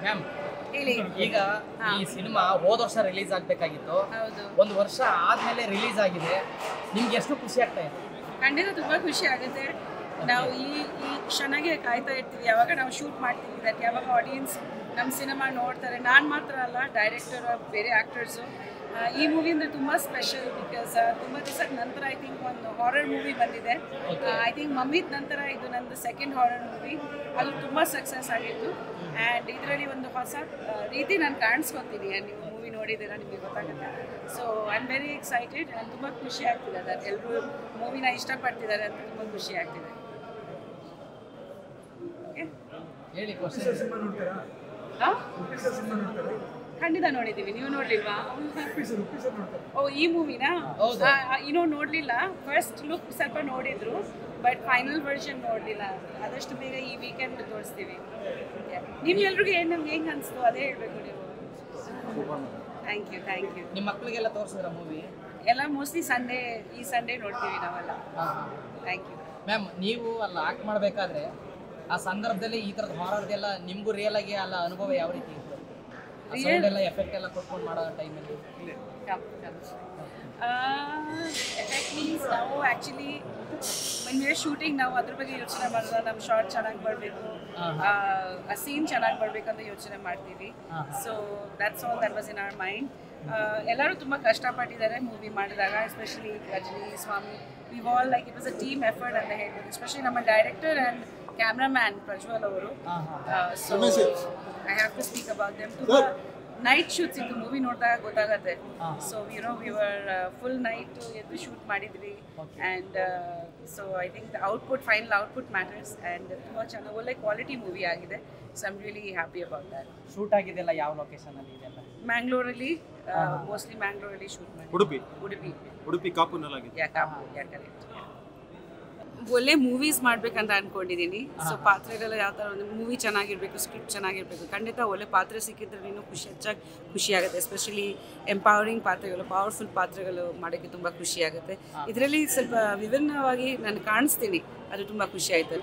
Ma'am ಹೇಳಿ. ಈಗ ಈ ಸಿನಿಮಾ ಹೋದ ವರ್ಷ ರಿಲೀಸ್ ಆಗಬೇಕಾಗಿತ್ತು, ಒಂದು ವರ್ಷ ಆದ್ಮೇಲೆ ರಿಲೀಸ್ ಆಗಿದೆ. ನಿಮ್ಗೆ ಎಷ್ಟು ಖುಷಿ ಆಗ್ತಾ ಇದೆ? ಖಂಡಿತ ತುಂಬ ಖುಷಿ ಆಗುತ್ತೆ. ನಾವು ಈ ಕ್ಷಣಗೆ ಕಾಯ್ತಾ ಇರ್ತೀವಿ, ಯಾವಾಗ ನಾವು ಶೂಟ್ ಮಾಡ್ತೀವಿ, ದಟ್ ಯಾವಾಗ ಆಡಿಯನ್ಸ್ ನಮ್ಮ ಸಿನಿಮಾ ನೋಡ್ತಾರೆ. ನಾನು ಮಾತ್ರ ಅಲ್ಲ, ಡೈರೆಕ್ಟರ್, ಬೇರೆ ಆ್ಯಕ್ಟರ್ಸು. ಈ ಮೂವಿ ಅಂದರೆ ತುಂಬ ಸ್ಪೆಷಲ್ ಬಿಕಾಸ್ ತುಂಬ ದಿವಸದ ನಂತರ ಐ ಥಿಂಕ್ ಒಂದು ಹಾರರ್ ಮೂವಿ ಬಂದಿದೆ. ಐ ಥಿಂಕ್ ಮಮ್ಮಿದ ನಂತರ ಇದು ನಂದು ಸೆಕೆಂಡ್ ಹಾರರ್ ಮೂವಿ. ಅದು ತುಂಬ ಸಕ್ಸಸ್ ಆಗಿತ್ತು ಆ್ಯಂಡ್ ಇದರಲ್ಲಿ ಒಂದು ಹೊಸ ರೀತಿ ನಾನು ಕಾಣಿಸ್ಕೊತೀನಿ. ನೀವು ಮೂವಿ ನೋಡಿದ್ದೀರಾ, ನಿಮಗೆ ಗೊತ್ತಾಗುತ್ತೆ. So I am very excited and ತುಂಬ ಖುಷಿ ಆಗ್ತಿದೆ ಅದು ಎಲ್ಲರೂ ಮೂವಿನ ಇಷ್ಟಪಡ್ತಿದ್ದಾರೆ ಅಂತ ತುಂಬ ಖುಷಿ ಆಗ್ತಿದೆ. ಹೇಳಿ. ಖಂಡಿತ ನೋಡಿದ್ದೀವಿ. ನೀವು ನೋಡ್ಲಿಲ್ವಾ? ಓ, ಈ ಮೂವಿನ ಇನ್ನೂ ನೋಡಲಿಲ್ಲ. ಫಸ್ಟ್ ಲುಕ್ ಸ್ವಲ್ಪ ನೋಡಿದ್ರು, ಬಟ್ ಫೈನಲ್ ವರ್ಷನ್ ನೋಡಲಿಲ್ಲ. ಆದಷ್ಟು ಬೇಗ ಈ ವೀಕೆಂಡ್ ತೋರಿಸ್ತೀವಿ. ನಿಮ್ಗೆಲ್ರಿಗೂ ಏನು ನಮ್ಗೆ ಹೆಂಗೆ ಅನಿಸ್ತು ಅದೇ ಹೇಳಬೇಕು ನೀವು. Thank you. ನಿಮ್ಮ ಮಕ್ಕಳಿಗೆಲ್ಲ ತೋರಿಸಿದ್ರ ಮೂವಿ? ಎಲ್ಲ ಮೋಸ್ಟ್ಲಿ ಈ ಸಂಡೇ ನೋಡ್ತೀವಿ ನಾವೆಲ್ಲ. Thank you. ಮ್ಯಾಮ್, ನೀವು ಅಲ್ಲ ಆಕ್ಟ್ ಮಾಡಬೇಕಾದ್ರೆ ಆ ಸಂದರ್ಭದಲ್ಲಿ ಈ ಥರದ ಹಾರರ್ದೆಲ್ಲ ನಿಮಗೂ ರಿಯಲ್ ಆಗಿ ಅಲ್ಲ ಅನುಭವ ಯಾವ ರೀತಿ ಇತ್ತು? ಸೌಂಡ್ ಎಲ್ಲ ಎಫೆಕ್ಟ್ ಎಲ್ಲ ಕೊಟ್ಕೊಂಡು ಮಾಡೋ ಟೈಮಲ್ಲಿ ಎಫೆಕ್ಟ್ ಮೀನ್ಸ್ ನಾವು actually when we are shooting ನಾವು ಅದ್ರ ಬಗ್ಗೆ ಯೋಚನೆ ಮಾಡೋಲ್ಲ. ನಮ್ಮ ಶಾರ್ಟ್ ಚೆನ್ನಾಗಿ ಬರಬೇಕು, ಆ ಸೀನ್ ಚೆನ್ನಾಗಿ ಬರಬೇಕಂತ ಯೋಚನೆ ಮಾಡ್ತೀವಿ. So that's all that was in our mind. ಎಲ್ಲರೂ ತುಂಬ ಕಷ್ಟಪಟ್ಟಿದ್ದಾರೆ ಮೂವಿ ಮಾಡಿದಾಗ, especially Rajini, Swamy. We all like it was a team effort ಅಂತ ಹೇಳ್ಬೋದು. ಎಸ್ಪೆಷಲಿ ನಮ್ಮ ಡೈರೆಕ್ಟರ್ ಆ್ಯಂಡ್ ಕ್ಯಾಮ್ರಾಮ್ಯಾನ್ ಪ್ರಜ್ವಲ್ ಅವರು. So I have to speak about them. ತುಂಬ ನೈಟ್ ಶೂಟ್ಸ್ ಇತ್ತು, ಮೂವಿ ನೋಡಿದಾಗ ಗೊತ್ತಾಗತ್ತೆ. So we were full night ಎದ್ದು ಶೂಟ್ ಮಾಡಿದ್ವಿ and so I think the final output matters and ತುಂಬ ಚೆನ್ನಾಗಿ ಒಳ್ಳೆ ಕ್ವಾಲಿಟಿ ಮೂವಿ ಆಗಿದೆ. So I am really happy about that. Shoot ಆಗಿದೆಲ್ಲ ಯಾವ ಲೊಕೇಶನಲ್ಲಿ ಇದೆಲ್ಲ? ಮ್ಯಾಂಗ್ಳೂರಲ್ಲಿ, ಮೋಸ್ಟ್ಲಿ ಮ್ಯಾಂಗ್ಳೂರಲ್ಲಿ ಶೂಟ್ ಮಾಡಿ. ಉಡುಪಿ ಕಾಪುನಲ್ಲಿ. ಕರೆಕ್ಟ್. ಒಳ್ಳೆ ಮೂವೀಸ್ ಮಾಡ್ಬೇಕಂತ ಅಂದ್ಕೊಂಡಿದ್ದೀನಿ. ಸೊ ಪಾತ್ರಗಳು ಯಾವ ಥರ ಒಂದು ಮೂವಿ ಚೆನ್ನಾಗಿರಬೇಕು, ಸ್ಕ್ರಿಪ್ಟ್ ಚೆನ್ನಾಗಿರಬೇಕು. ಖಂಡಿತ ಒಳ್ಳೆ ಪಾತ್ರ ಸಿಕ್ಕಿದ್ರೆ ಇನ್ನೂ ಹೆಚ್ಚಾಗಿ ಖುಷಿ ಆಗುತ್ತೆ. ಎಸ್ಪೆಷಲಿ ಎಂಪವರಿಂಗ್ ಪಾತ್ರಗಳು, ಪವರ್ಫುಲ್ ಪಾತ್ರಗಳು ಮಾಡೋಕ್ಕೆ ತುಂಬ ಖುಷಿ ಆಗುತ್ತೆ. ಇದರಲ್ಲಿ ಸ್ವಲ್ಪ ವಿಭಿನ್ನವಾಗಿ ನಾನು ಕಾಣಿಸ್ತೀನಿ, ಅದು ತುಂಬ ಖುಷಿ ಆಯ್ತು.